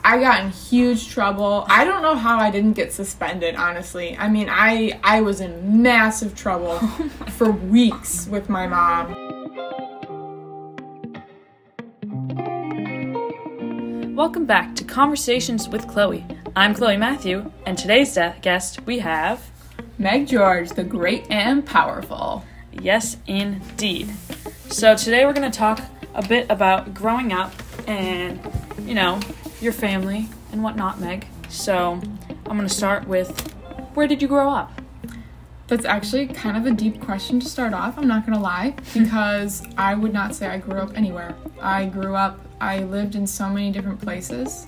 I got in huge trouble. I don't know how I didn't get suspended, honestly. I mean, I was in massive trouble for weeks with my mom. Welcome back to Conversations with Chloe. I'm Chloe Matthew, and today's guest we have... Meg George, the great and powerful. Yes, indeed. So today we're going to talk a bit about growing up and, you know, your family and whatnot, Meg. So I'm going to start with, where did you grow up? That's actually kind of a deep question to start off, I'm not going to lie, because I would not say I grew up anywhere. I lived in so many different places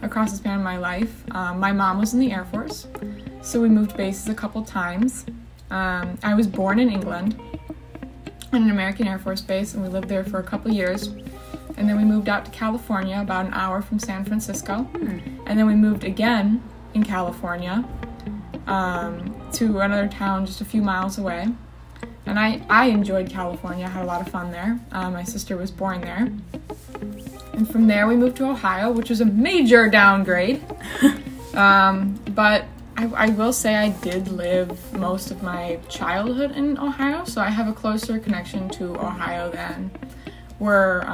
across the span of my life. My mom was in the Air Force, so we moved bases a couple times. I was born in England, on an American Air Force base, and we lived there for a couple years. And then we moved out to California, about an hour from San Francisco. And then we moved again in California to another town just a few miles away. And I enjoyed California, I had a lot of fun there. My sister was born there. And from there we moved to Ohio, which was a major downgrade. But I will say I did live most of my childhood in Ohio, so I have a closer connection to Ohio than where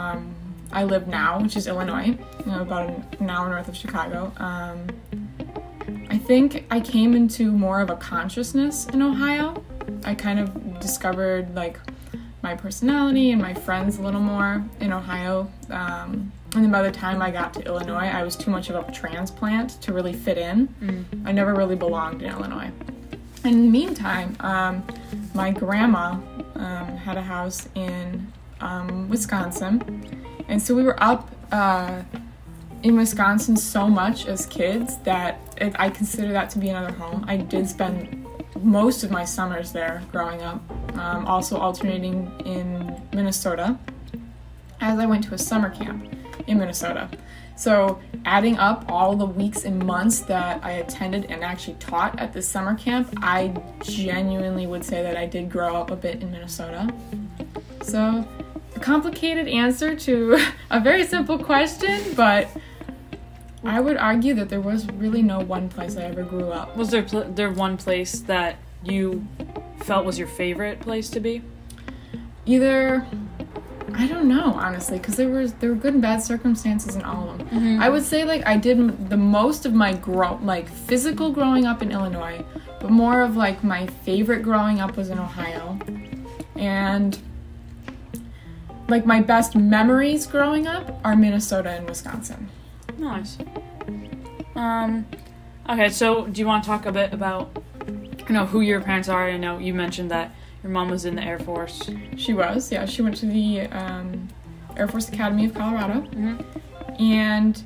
I live now, which is Illinois, about an hour north of Chicago. I think I came into more of a consciousness in Ohio. I kind of discovered like my personality and my friends a little more in Ohio. And then by the time I got to Illinois, I was too much of a transplant to really fit in. I never really belonged in Illinois. In the meantime, my grandma had a house in Wisconsin. And so we were up in Wisconsin so much as kids that I consider that to be another home. I did spend most of my summers there growing up, also alternating in Minnesota as I went to a summer camp in Minnesota. So adding up all the weeks and months that I attended and actually taught at this summer camp, I genuinely would say that I did grow up a bit in Minnesota. So a complicated answer to a very simple question, but I would argue that there was really no one place I ever grew up. Was there one place that you felt was your favorite place to be? I don't know, honestly, because there were good and bad circumstances in all of them. I would say I did the most of my physical growing up in Illinois, but more of my favorite growing up was in Ohio. And my best memories growing up are Minnesota and Wisconsin. Nice. Okay, so do you want to talk a bit about, who your parents are? I know you mentioned that your mom was in the Air Force. She was, yeah. She went to the Air Force Academy of Colorado. And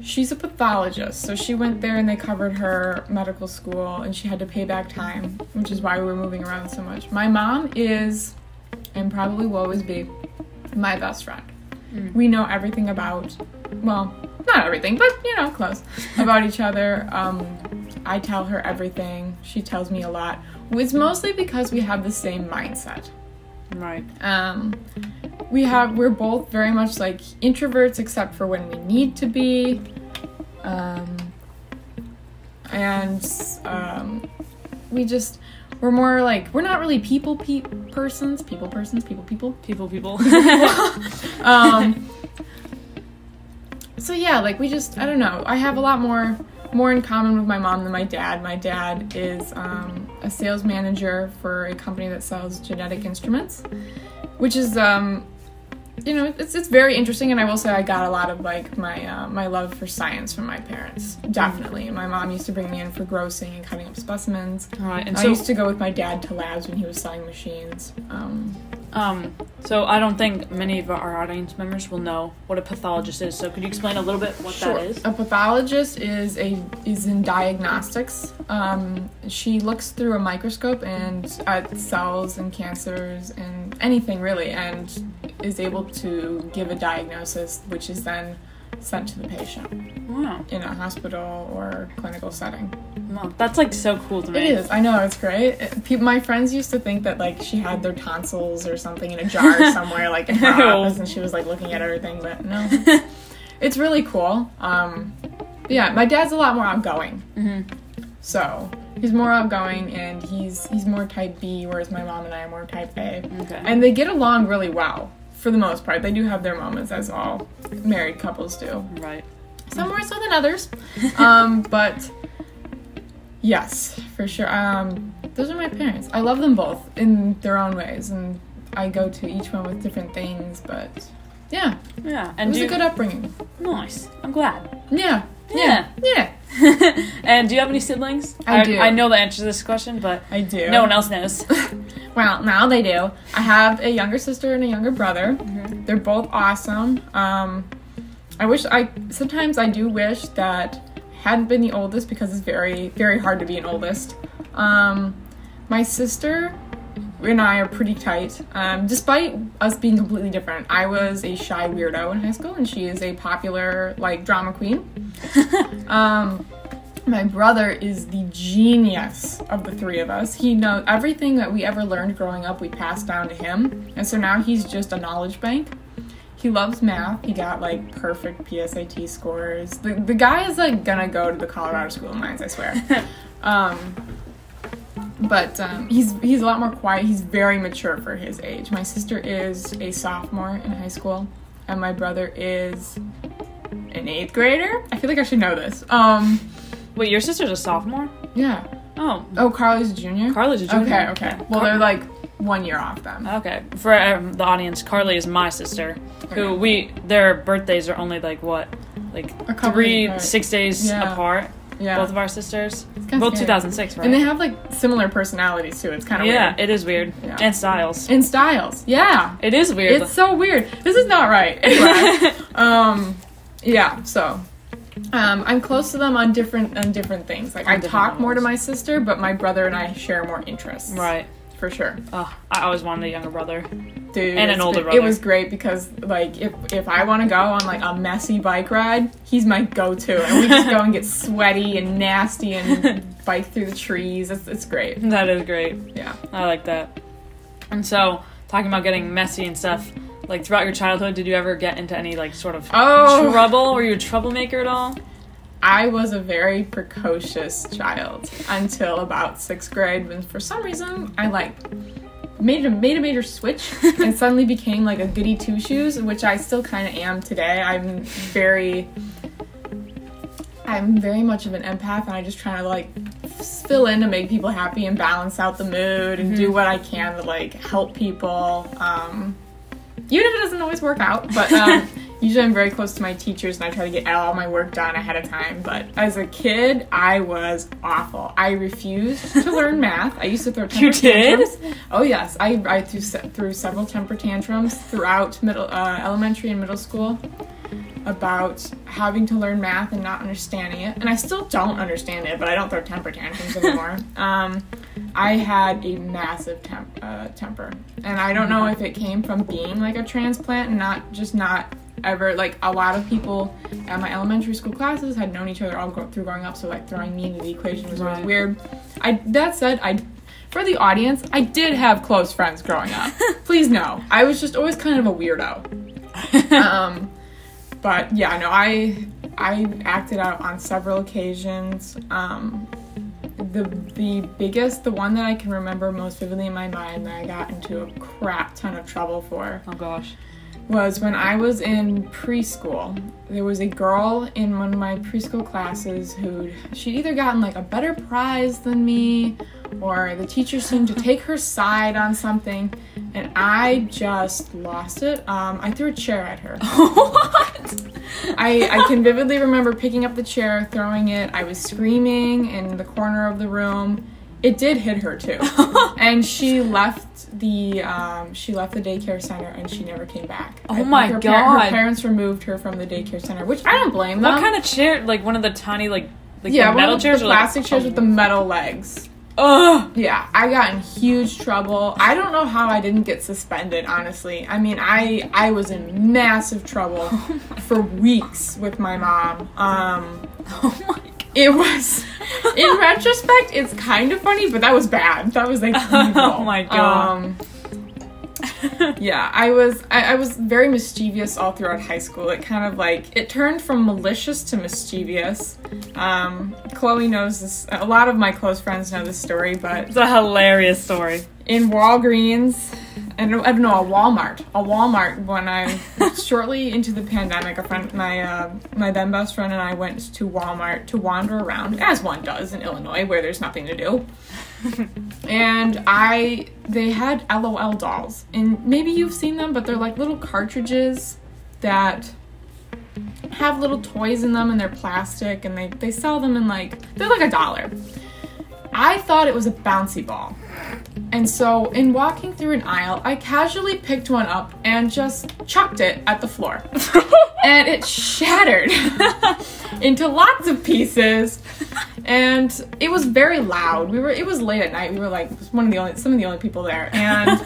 she's a pathologist, so she went there and they covered her medical school and she had to pay back time, which is why we were moving around so much. My mom is, and probably will always be, my best friend. We know everything about, well, not everything, but, close, about each other. I tell her everything. She tells me a lot. It's mostly because we have the same mindset. Right. We're both very much introverts except for when we need to be. We're more we're not really people persons. So yeah, I don't know. I have a lot more in common with my mom than my dad. My dad is a sales manager for a company that sells genetic instruments, which is it's very interesting. And I will say I got a lot of my love for science from my parents, definitely. My mom used to bring me in for grossing and cutting up specimens. All right, and I used to go with my dad to labs when he was selling machines. So I don't think many of our audience members will know what a pathologist is. So could you explain a little bit what that is? A pathologist is in diagnostics. She looks through a microscope and at cells and cancers and anything really, and is able to give a diagnosis, which is then sent to the patient. Wow. In a hospital or clinical setting. Wow, that's so cool to me. It is. I know, it's great. My friends used to think that she had their tonsils or something in a jar somewhere in her office, and she was looking at everything, but no. it's really cool. Yeah, my dad's a lot more outgoing. So he's more outgoing, and he's more type B, whereas my mom and I are more type A. Okay. And they get along really well, for the most part. They do have their moments, as all married couples do. Right. Some more so than others. But yes, for sure. Those are my parents. I love them both in their own ways, and I go to each one with different things, but yeah. Yeah. And it was a good upbringing. Nice. I'm glad. Yeah. And do you have any siblings? I do. I know the answer to this question, but I do. No one else knows. Well, now they do. I have a younger sister and a younger brother. They're both awesome. Sometimes I do wish that I hadn't been the oldest, because it's very, very hard to be an oldest. My sister and I are pretty tight. Despite us being completely different, I was a shy weirdo in high school, and she is a popular, drama queen. My brother is the genius of the three of us. He knows everything that we ever learned growing up, we passed down to him. And so now he's just a knowledge bank. He loves math. He got, perfect PSAT scores. The guy is, gonna go to the Colorado School of Mines, I swear. But he's a lot more quiet. He's very mature for his age. My sister is a sophomore in high school, and my brother is an 8th grader. I feel like I should know this. Wait, your sister's a sophomore? Yeah. Oh, Carly's a junior? Carly's a junior. Okay. Well, they're 1 year off then. Okay. For the audience, Carly is my sister, who their birthdays are only 6 days apart. Yeah. Both of our sisters. Both 2006, right? And they have similar personalities too. It's kind of weird. Yeah, it is weird. Yeah. And styles. Yeah. It is weird. It's so weird. This is not right. Anyway. Yeah, so I'm close to them on different things. I talk more to my sister, but my brother and I share more interests. Right. For sure. I always wanted a younger brother. Dude, and an older brother. It was great because, if I want to go on, a messy bike ride, he's my go-to. And we just go and get sweaty and nasty and bike through the trees. It's great. That is great. Yeah. I like that. And so, talking about getting messy and stuff, throughout your childhood, did you ever get into any, sort of trouble? Were you a troublemaker at all? I was a very precocious child until about 6th grade, when for some reason I made a major switch and suddenly became a goody two-shoes, which I still kind of am today. I'm very much of an empath, and I just try to fill in to make people happy and balance out the mood and do what I can to help people. Even if it doesn't always work out, but usually I'm very close to my teachers, and I try to get all my work done ahead of time. But as a kid, I was awful. I refused to learn math. I used to throw temper tantrums. Oh yes, I threw several temper tantrums throughout elementary and middle school about having to learn math and not understanding it. And I still don't understand it, but I don't throw temper tantrums anymore. I had a massive temper, and I don't know if it came from being a transplant and not ever, a lot of people at my elementary school classes had known each other all through growing up, so throwing me into the equation was always weird. That said, for the audience, I did have close friends growing up. Please know, I was just always kind of a weirdo. But yeah, no, I acted out on several occasions. The one that I can remember most vividly in my mind that I got into a crap ton of trouble for. Oh gosh. Was when I was in preschool. There was a girl in one of my preschool classes she'd either gotten a better prize than me, or the teacher seemed to take her side on something, and I just lost it. I threw a chair at her. What? I can vividly remember picking up the chair, throwing it. I was screaming in the corner of the room. It did hit her too, and she left the daycare center, and she never came back. Oh my god! Her parents removed her from the daycare center, which I don't blame them. What kind of chair? One of the tiny the metal chairs, the plastic chairs with the metal legs. Ugh. Yeah, I got in huge trouble. I don't know how I didn't get suspended, honestly. I mean, I was in massive trouble for weeks with my mom. Oh my god. It was, in retrospect, it's kind of funny, but that was bad. That was evil. Oh my god. Yeah, I was very mischievous all throughout high school. It kind of like, it turned from malicious to mischievous. Chloe knows this, a lot of my close friends know this story, but... It's a hilarious story. In Walgreens, and I don't know, a Walmart, when I, shortly into the pandemic, a friend, my then best friend and I went to Walmart to wander around, as one does in Illinois, where there's nothing to do. And they had LOL dolls, and maybe you've seen them, but they're like little cartridges that have little toys in them, and they're plastic, and they sell them in they're like $1. I thought it was a bouncy ball. And so, in walking through an aisle, I casually picked one up and just chucked it at the floor. And it shattered into lots of pieces. And it was very loud. It was late at night. We were like some of the only people there. And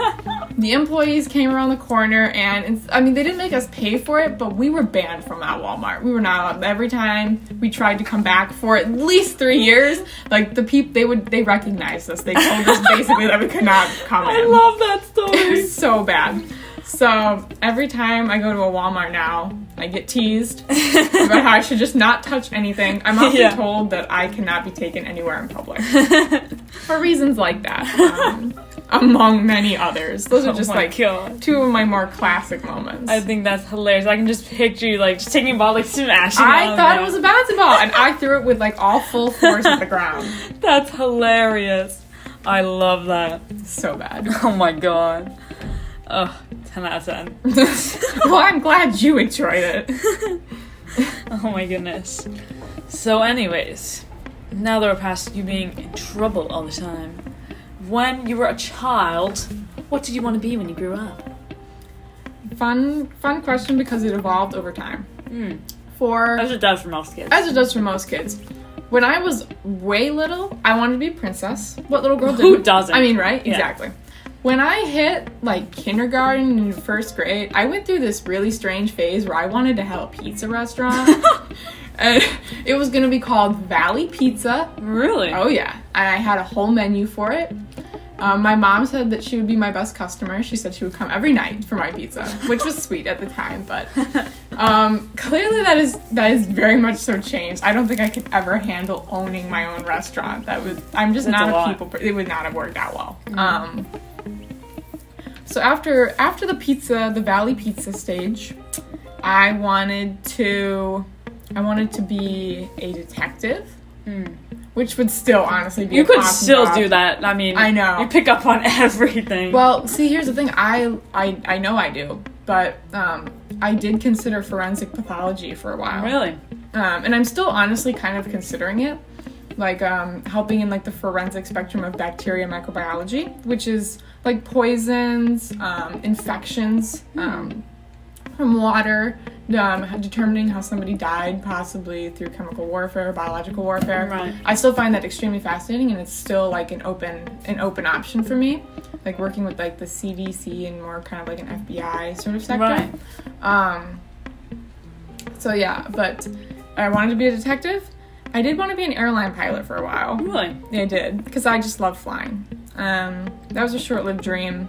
the employees came around the corner, and I mean, they didn't make us pay for it, but we were banned from that Walmart. We were not allowed. Every time we tried to come back for at least 3 years, like the people, they recognized us. They told us basically that we could not come in. I love that story. It was so bad. So every time I go to a Walmart now, I get teased about how I should just not touch anything. I'm often told that I cannot be taken anywhere in public for reasons like that, among many others. Those are just two of my more classic moments. I think that's hilarious. I can just picture you just taking a ball, smashing it. I thought it was a bouncy ball, and I threw it with all full force at the ground. That's hilarious. I love that. So bad. Oh my god. Oh, 10 out of 10. Well, I'm glad you enjoyed it. Oh my goodness. So anyways, now that we're past you being in trouble all the time, when you were a child, what did you want to be when you grew up? Fun question, because it evolved over time. As it does for most kids. As it does for most kids. When I was way little, I wanted to be a princess. What little girl didn't? Who doesn't? I mean, right? Yeah. Exactly. When I hit kindergarten and first grade, I went through this really strange phase where I wanted to have a pizza restaurant. And it was going to be called Valley Pizza. Really? Oh yeah. And I had a whole menu for it. My mom said that she would be my best customer. She said she would come every night for my pizza, which was sweet at the time, but clearly that is very much so changed. I don't think I could ever handle owning my own restaurant. I'm just not a people person. It would not have worked out well. So after the Valley Pizza stage, I wanted to be a detective. Which would still honestly be You could still do that. I mean, I know. You pick up on everything. Well, see, here's the thing. I know I do, but I did consider forensic pathology for a while. Really? And I'm still honestly kind of considering it. Helping in the forensic spectrum of bacteria microbiology, which is poisons, infections from water, determining how somebody died, possibly through chemical warfare, biological warfare. Right. I still find that extremely fascinating, and it's still an open option for me, working with the CDC and more kind of an FBI sort of sector. Right. So yeah, but I wanted to be a detective. I did want to be an airline pilot for a while. Really? Yeah, I did, because I just love flying. That was a short-lived dream.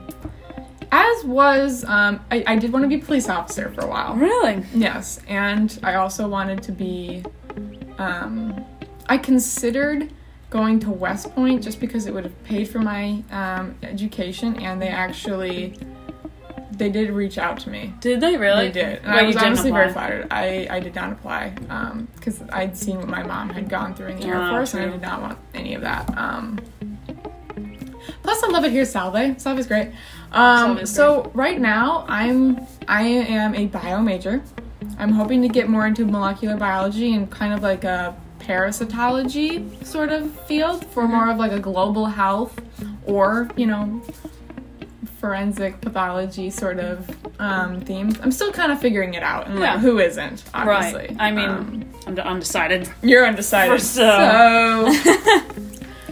As was, I did want to be a police officer for a while. Really? Yes, and I also wanted to be, I considered going to West Point just because it would have paid for my education, and they did reach out to me. Did they really? They did. And I was honestly very flattered. I did not apply because I'd seen what my mom had gone through in the Air Force, and I did not want any of that. Plus, I love it here, Salve. Salve is great. So right now, I am a bio major. I'm hoping to get more into molecular biology and kind of a parasitology sort of field for more of a global health or, forensic pathology sort of themes. I'm still kind of figuring it out, and who isn't, obviously. Right. I mean, I'm undecided. You're undecided. So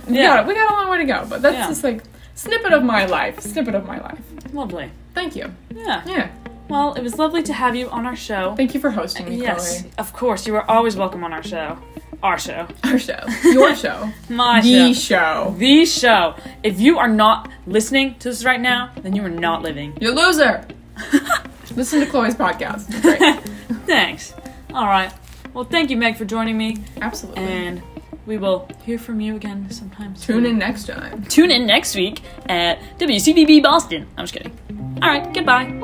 we got a long way to go, but that's just snippet of my life. Lovely. Thank you. Yeah. Well, it was lovely to have you on our show. Thank you for hosting me, Yes, Chloe. of course. You are always welcome on our show. Our show. Our show. Your show. My the show. The show. If you are not listening to this right now, then you are not living. You're a loser. Listen to Chloe's podcast. It's great. Thanks. All right. Well, thank you, Meg, for joining me. Absolutely. And we will hear from you again sometime soon. Tune in next time. Tune in next week at WCBB Boston. I'm just kidding. All right. Goodbye.